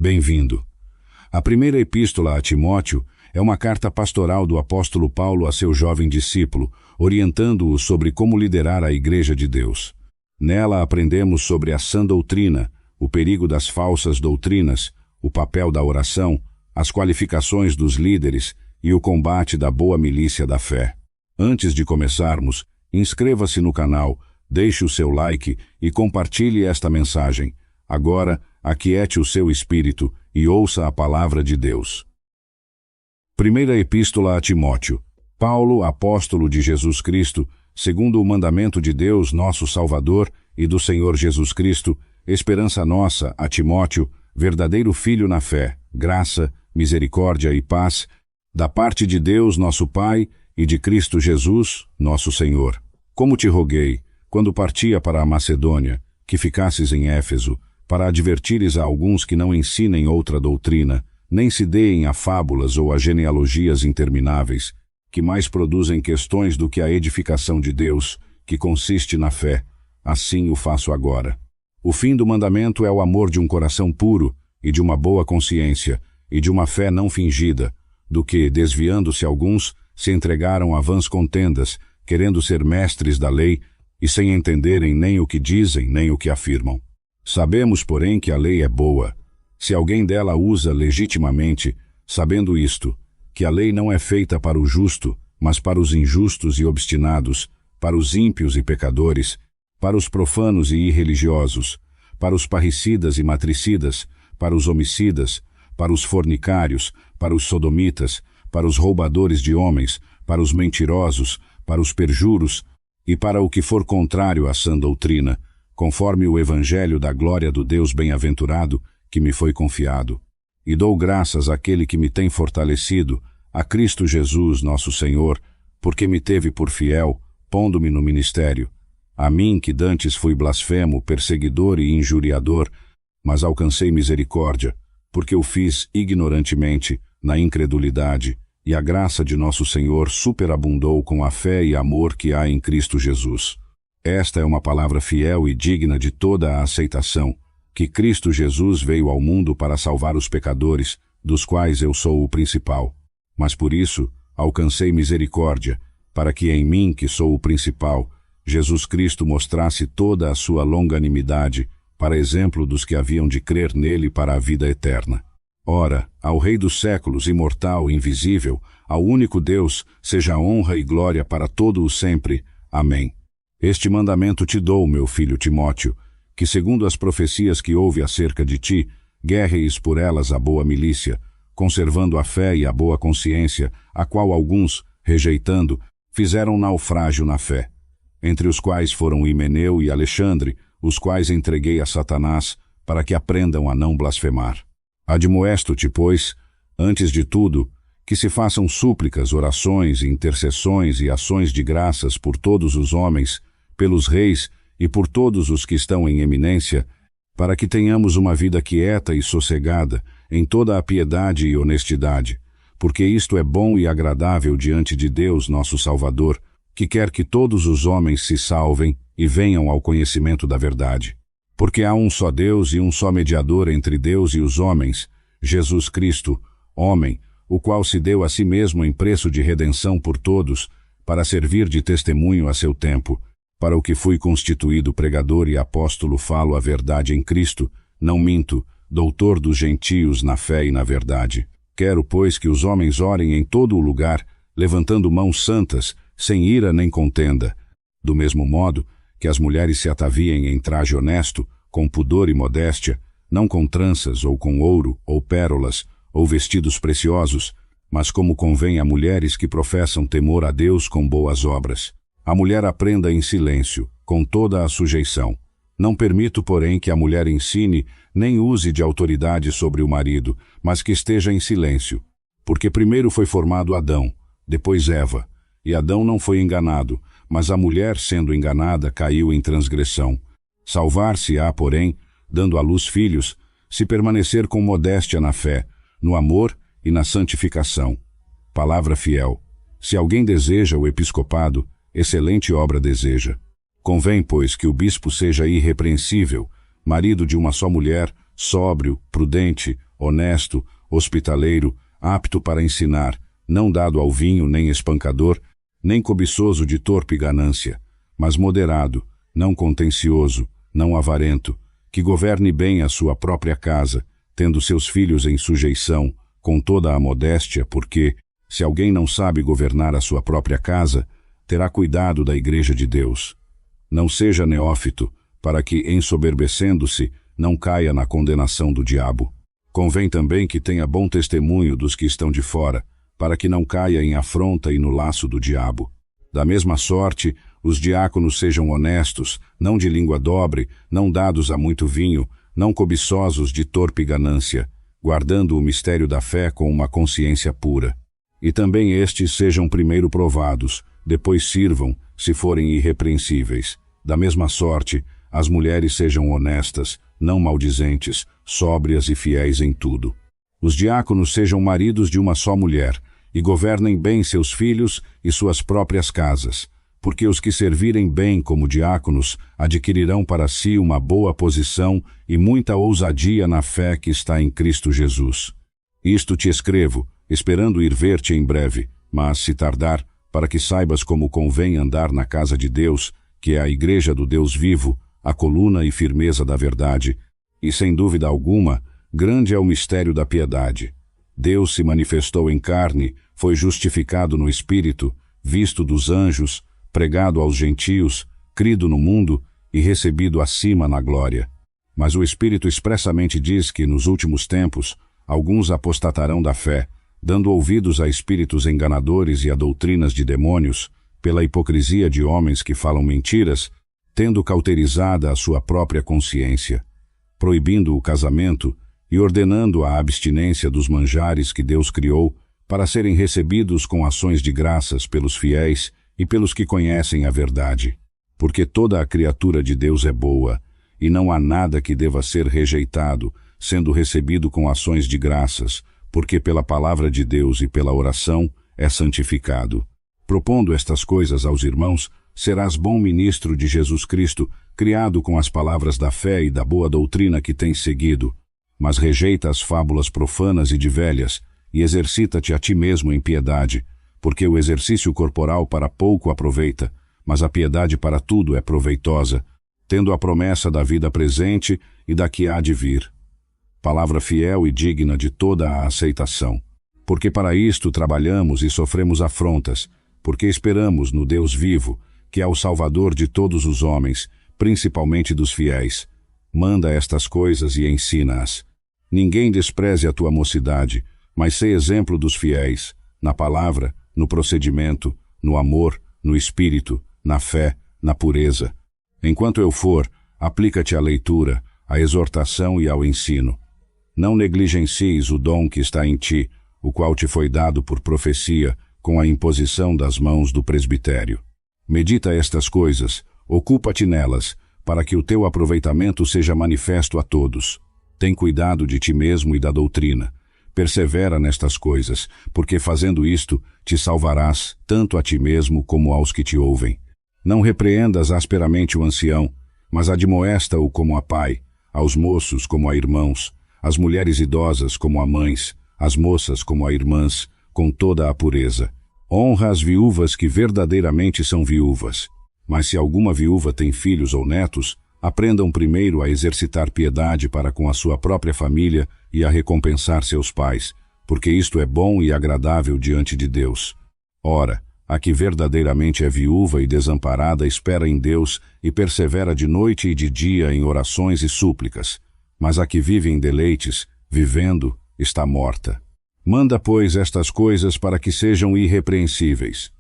Bem-vindo. A primeira epístola a Timóteo é uma carta pastoral do apóstolo Paulo a seu jovem discípulo, orientando-o sobre como liderar a Igreja de Deus. Nela aprendemos sobre a sã doutrina, o perigo das falsas doutrinas, o papel da oração, as qualificações dos líderes e o combate da boa milícia da fé. Antes de começarmos, inscreva-se no canal, deixe o seu like e compartilhe esta mensagem. Agora, aquiete o seu espírito e ouça a palavra de Deus. Primeira epístola a Timóteo. Paulo, apóstolo de Jesus Cristo, segundo o mandamento de Deus, nosso Salvador, e do Senhor Jesus Cristo, esperança nossa, a Timóteo, verdadeiro filho na fé, graça, misericórdia e paz, da parte de Deus, nosso Pai, e de Cristo Jesus, nosso Senhor. Como te roguei, quando partia para a Macedônia, que ficasses em Éfeso, para advertires a alguns que não ensinem outra doutrina, nem se deem a fábulas ou a genealogias intermináveis, que mais produzem questões do que a edificação de Deus, que consiste na fé. Assim o faço agora. O fim do mandamento é o amor de um coração puro e de uma boa consciência, e de uma fé não fingida, do que, desviando-se alguns, se entregaram a vãs contendas, querendo ser mestres da lei, e sem entenderem nem o que dizem, nem o que afirmam. Sabemos, porém, que a lei é boa, se alguém dela usa legitimamente, sabendo isto, que a lei não é feita para o justo, mas para os injustos e obstinados, para os ímpios e pecadores, para os profanos e irreligiosos, para os parricidas e matricidas, para os homicidas, para os fornicários, para os sodomitas, para os roubadores de homens, para os mentirosos, para os perjuros, e para o que for contrário à sã doutrina, conforme o evangelho da glória do Deus bem-aventurado, que me foi confiado. E dou graças àquele que me tem fortalecido, a Cristo Jesus, nosso Senhor, porque me teve por fiel, pondo-me no ministério. A mim, que dantes fui blasfemo, perseguidor e injuriador, mas alcancei misericórdia, porque o fiz ignorantemente, na incredulidade, e a graça de nosso Senhor superabundou com a fé e amor que há em Cristo Jesus. Esta é uma palavra fiel e digna de toda a aceitação, que Cristo Jesus veio ao mundo para salvar os pecadores, dos quais eu sou o principal. Mas por isso alcancei misericórdia, para que em mim, que sou o principal, Jesus Cristo mostrasse toda a sua longanimidade, para exemplo dos que haviam de crer nele para a vida eterna. Ora, ao Rei dos séculos, imortal, invisível, ao único Deus, seja honra e glória para todo o sempre. Amém. Este mandamento te dou, meu filho Timóteo, que segundo as profecias que houve acerca de ti, guerreis por elas a boa milícia, conservando a fé e a boa consciência, a qual alguns, rejeitando, fizeram naufrágio na fé, entre os quais foram Himeneu e Alexandre, os quais entreguei a Satanás, para que aprendam a não blasfemar. Admoesto-te, pois, antes de tudo, que se façam súplicas, orações, intercessões e ações de graças por todos os homens, pelos reis e por todos os que estão em eminência, para que tenhamos uma vida quieta e sossegada, em toda a piedade e honestidade, porque isto é bom e agradável diante de Deus, nosso Salvador, que quer que todos os homens se salvem e venham ao conhecimento da verdade. Porque há um só Deus e um só mediador entre Deus e os homens, Jesus Cristo, homem, o qual se deu a si mesmo em preço de redenção por todos, para servir de testemunho a seu tempo, para o que fui constituído pregador e apóstolo falo a verdade em Cristo, não minto, doutor dos gentios na fé e na verdade. Quero, pois, que os homens orem em todo o lugar, levantando mãos santas, sem ira nem contenda. Do mesmo modo, que as mulheres se ataviem em traje honesto, com pudor e modéstia, não com tranças, ou com ouro, ou pérolas, ou vestidos preciosos, mas como convém a mulheres que professam temor a Deus com boas obras. A mulher aprenda em silêncio, com toda a sujeição. Não permito, porém, que a mulher ensine, nem use de autoridade sobre o marido, mas que esteja em silêncio. Porque primeiro foi formado Adão, depois Eva, e Adão não foi enganado, mas a mulher, sendo enganada, caiu em transgressão. Salvar-se-á, porém, dando à luz filhos, se permanecer com modéstia na fé, no amor e na santificação. Palavra fiel. Se alguém deseja o episcopado, excelente obra deseja. Convém, pois, que o bispo seja irrepreensível, marido de uma só mulher, sóbrio, prudente, honesto, hospitaleiro, apto para ensinar, não dado ao vinho nem espancador, nem cobiçoso de torpe ganância, mas moderado, não contencioso, não avarento, que governe bem a sua própria casa, tendo seus filhos em sujeição, com toda a modéstia, porque, se alguém não sabe governar a sua própria casa, terá cuidado da igreja de Deus. Não seja neófito, para que, ensoberbecendo-se, não caia na condenação do diabo. Convém também que tenha bom testemunho dos que estão de fora, para que não caia em afronta e no laço do diabo. Da mesma sorte, os diáconos sejam honestos, não de língua dobre, não dados a muito vinho, não cobiçosos de torpe ganância, guardando o mistério da fé com uma consciência pura. E também estes sejam primeiro provados, depois sirvam, se forem irrepreensíveis. Da mesma sorte, as mulheres sejam honestas, não maldizentes, sóbrias e fiéis em tudo. Os diáconos sejam maridos de uma só mulher, e governem bem seus filhos e suas próprias casas, porque os que servirem bem como diáconos adquirirão para si uma boa posição e muita ousadia na fé que está em Cristo Jesus. Isto te escrevo, esperando ir ver-te em breve, mas, se tardar, para que saibas como convém andar na casa de Deus, que é a igreja do Deus vivo, a coluna e firmeza da verdade, e sem dúvida alguma, grande é o mistério da piedade. Deus se manifestou em carne, foi justificado no Espírito, visto dos anjos, pregado aos gentios, crido no mundo e recebido acima na glória. Mas o Espírito expressamente diz que, nos últimos tempos, alguns apostatarão da fé, dando ouvidos a espíritos enganadores e a doutrinas de demônios, pela hipocrisia de homens que falam mentiras, tendo cauterizada a sua própria consciência, proibindo o casamento e ordenando a abstinência dos manjares que Deus criou para serem recebidos com ações de graças pelos fiéis e pelos que conhecem a verdade. Porque toda a criatura de Deus é boa, e não há nada que deva ser rejeitado, sendo recebido com ações de graças, porque pela palavra de Deus e pela oração é santificado. Propondo estas coisas aos irmãos, serás bom ministro de Jesus Cristo, criado com as palavras da fé e da boa doutrina que tens seguido, mas rejeita as fábulas profanas e de velhas, e exercita-te a ti mesmo em piedade, porque o exercício corporal para pouco aproveita, mas a piedade para tudo é proveitosa, tendo a promessa da vida presente e da que há de vir. Palavra fiel e digna de toda a aceitação. Porque para isto trabalhamos e sofremos afrontas, porque esperamos no Deus vivo, que é o Salvador de todos os homens, principalmente dos fiéis. Manda estas coisas e ensina-as. Ninguém despreze a tua mocidade, mas sê exemplo dos fiéis, na palavra, no procedimento, no amor, no espírito, na fé, na pureza. Enquanto eu for, aplica-te à leitura, à exortação e ao ensino. Não negligencies o dom que está em ti, o qual te foi dado por profecia, com a imposição das mãos do presbitério. Medita estas coisas, ocupa-te nelas, para que o teu aproveitamento seja manifesto a todos. Tem cuidado de ti mesmo e da doutrina. Persevera nestas coisas, porque fazendo isto, te salvarás tanto a ti mesmo como aos que te ouvem. Não repreendas asperamente o ancião, mas admoesta-o como a pai, aos moços como a irmãos, às mulheres idosas como a mães, às moças como a irmãs, com toda a pureza. Honra as viúvas que verdadeiramente são viúvas. Mas se alguma viúva tem filhos ou netos, aprendam primeiro a exercitar piedade para com a sua própria família e a recompensar seus pais, porque isto é bom e agradável diante de Deus. Ora, a que verdadeiramente é viúva e desamparada espera em Deus e persevera de noite e de dia em orações e súplicas, mas a que vive em deleites, vivendo, está morta. Manda, pois, estas coisas para que sejam irrepreensíveis.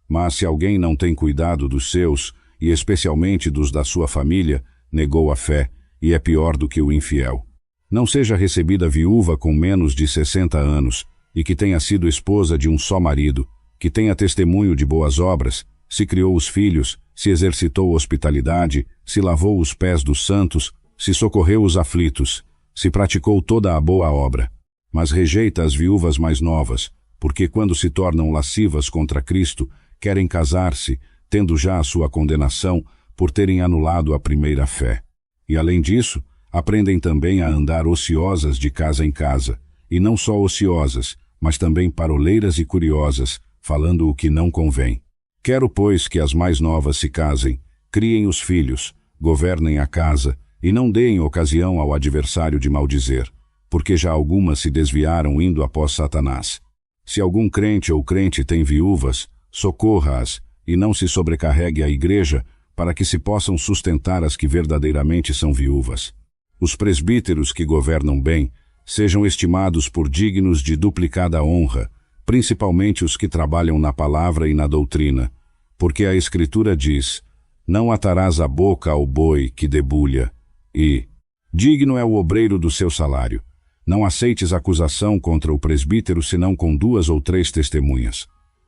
Mas se alguém não tem cuidado dos seus, e especialmente dos da sua família, negou a fé, e é pior do que o infiel. Não seja recebida viúva com menos de 60 anos, e que tenha sido esposa de um só marido, que tenha testemunho de boas obras, se criou os filhos, se exercitou hospitalidade, se lavou os pés dos santos, se socorreu os aflitos, se praticou toda a boa obra. Mas rejeita as viúvas mais novas, porque quando se tornam lascivas contra Cristo, querem casar-se, tendo já a sua condenação, por terem anulado a primeira fé. E além disso, aprendem também a andar ociosas de casa em casa, e não só ociosas, mas também paroleiras e curiosas, falando o que não convém. Quero, pois, que as mais novas se casem, criem os filhos, governem a casa, e não deem ocasião ao adversário de maldizer, porque já algumas se desviaram indo após Satanás. Se algum crente ou crente tem viúvas, socorra-as, e não se sobrecarregue a igreja, para que se possam sustentar as que verdadeiramente são viúvas. Os presbíteros que governam bem, sejam estimados por dignos de duplicada honra, principalmente os que trabalham na palavra e na doutrina, porque a Escritura diz: não atarás a boca ao boi que debulha, e digno é o obreiro do seu salário. Não aceites acusação contra o presbítero senão com 2 ou 3 testemunhas.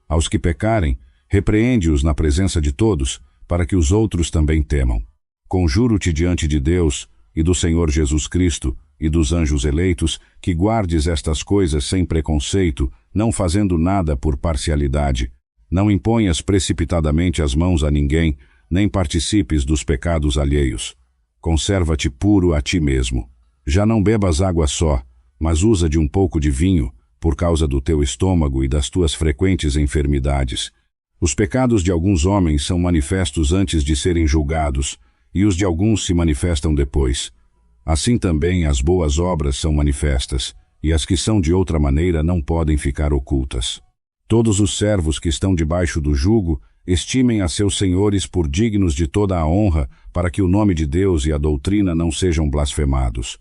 Aos que pecarem, repreende-os na presença de todos, para que os outros também temam. Conjuro-te diante de Deus e do Senhor Jesus Cristo e dos anjos eleitos, que guardes estas coisas sem preconceito, não fazendo nada por parcialidade. Não imponhas precipitadamente as mãos a ninguém, nem participes dos pecados alheios. Conserva-te puro a ti mesmo. Já não bebas água só, mas usa de um pouco de vinho, por causa do teu estômago e das tuas frequentes enfermidades. Os pecados de alguns homens são manifestos antes de serem julgados, e os de alguns se manifestam depois. Assim também as boas obras são manifestas, e as que são de outra maneira não podem ficar ocultas. Todos os servos que estão debaixo do jugo estimem a seus senhores por dignos de toda a honra, para que o nome de Deus e a doutrina não sejam blasfemados.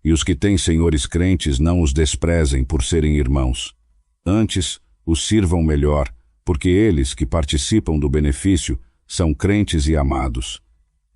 E os que têm senhores crentes não os desprezem por serem irmãos. Antes, os sirvam melhor, porque eles que participam do benefício são crentes e amados.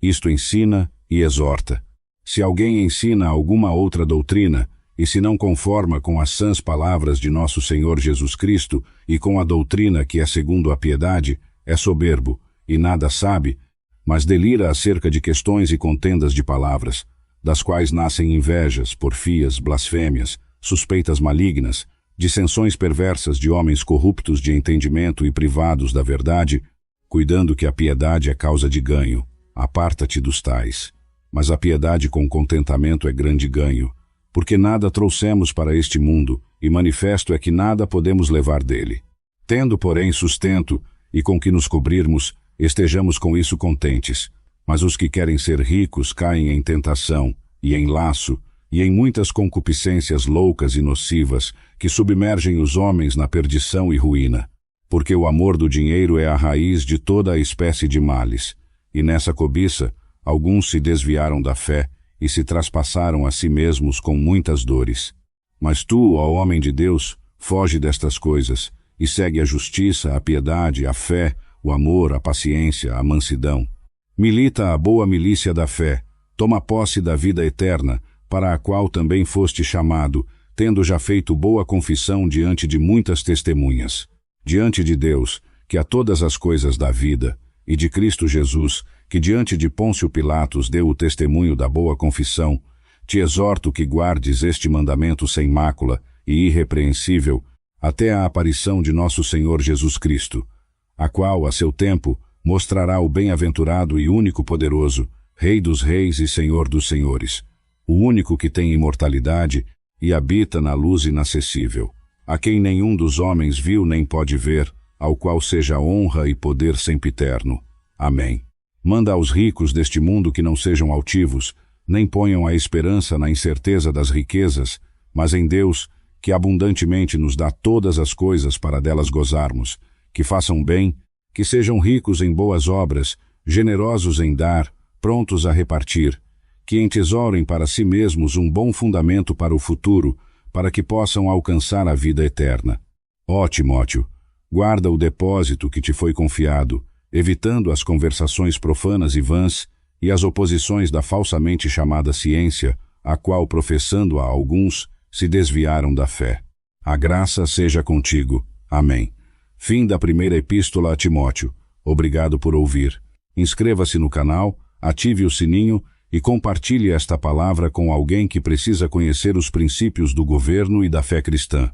Isto ensina e exorta. Se alguém ensina alguma outra doutrina, e se não conforma com as sãs palavras de nosso Senhor Jesus Cristo e com a doutrina que é segundo a piedade, é soberbo, e nada sabe, mas delira acerca de questões e contendas de palavras, das quais nascem invejas, porfias, blasfêmias, suspeitas malignas, dissensões perversas de homens corruptos de entendimento e privados da verdade, cuidando que a piedade é causa de ganho. Aparta-te dos tais. Mas a piedade com contentamento é grande ganho, porque nada trouxemos para este mundo, e manifesto é que nada podemos levar dele. Tendo, porém, sustento, e com que nos cobrirmos, estejamos com isso contentes. Mas os que querem ser ricos caem em tentação, e em laço, e em muitas concupiscências loucas e nocivas, que submergem os homens na perdição e ruína. Porque o amor do dinheiro é a raiz de toda a espécie de males, e nessa cobiça, alguns se desviaram da fé, e se traspassaram a si mesmos com muitas dores. Mas tu, ó homem de Deus, foge destas coisas, e segue a justiça, a piedade, a fé, o amor, a paciência, a mansidão. Milita a boa milícia da fé, toma posse da vida eterna, para a qual também foste chamado, tendo já feito boa confissão diante de muitas testemunhas. Diante de Deus, que a todas as coisas dá vida, e de Cristo Jesus, que diante de Pôncio Pilatos deu o testemunho da boa confissão, te exorto que guardes este mandamento sem mácula e irrepreensível, até a aparição de nosso Senhor Jesus Cristo, a qual, a seu tempo, mostrará o bem-aventurado e único poderoso, Rei dos reis e Senhor dos senhores, o único que tem imortalidade e habita na luz inacessível, a quem nenhum dos homens viu nem pode ver, ao qual seja honra e poder sempiterno. Amém. Manda aos ricos deste mundo que não sejam altivos, nem ponham a esperança na incerteza das riquezas, mas em Deus, que abundantemente nos dá todas as coisas para delas gozarmos, que façam bem, que sejam ricos em boas obras, generosos em dar, prontos a repartir, que entesourem para si mesmos um bom fundamento para o futuro, para que possam alcançar a vida eterna. Ó Timóteo, guarda o depósito que te foi confiado, evitando as conversações profanas e vãs e as oposições da falsamente chamada ciência, a qual, professando a alguns, se desviaram da fé. A graça seja contigo. Amém. Fim da primeira epístola a Timóteo. Obrigado por ouvir. Inscreva-se no canal, ative o sininho e compartilhe esta palavra com alguém que precisa conhecer os princípios do governo e da fé cristã.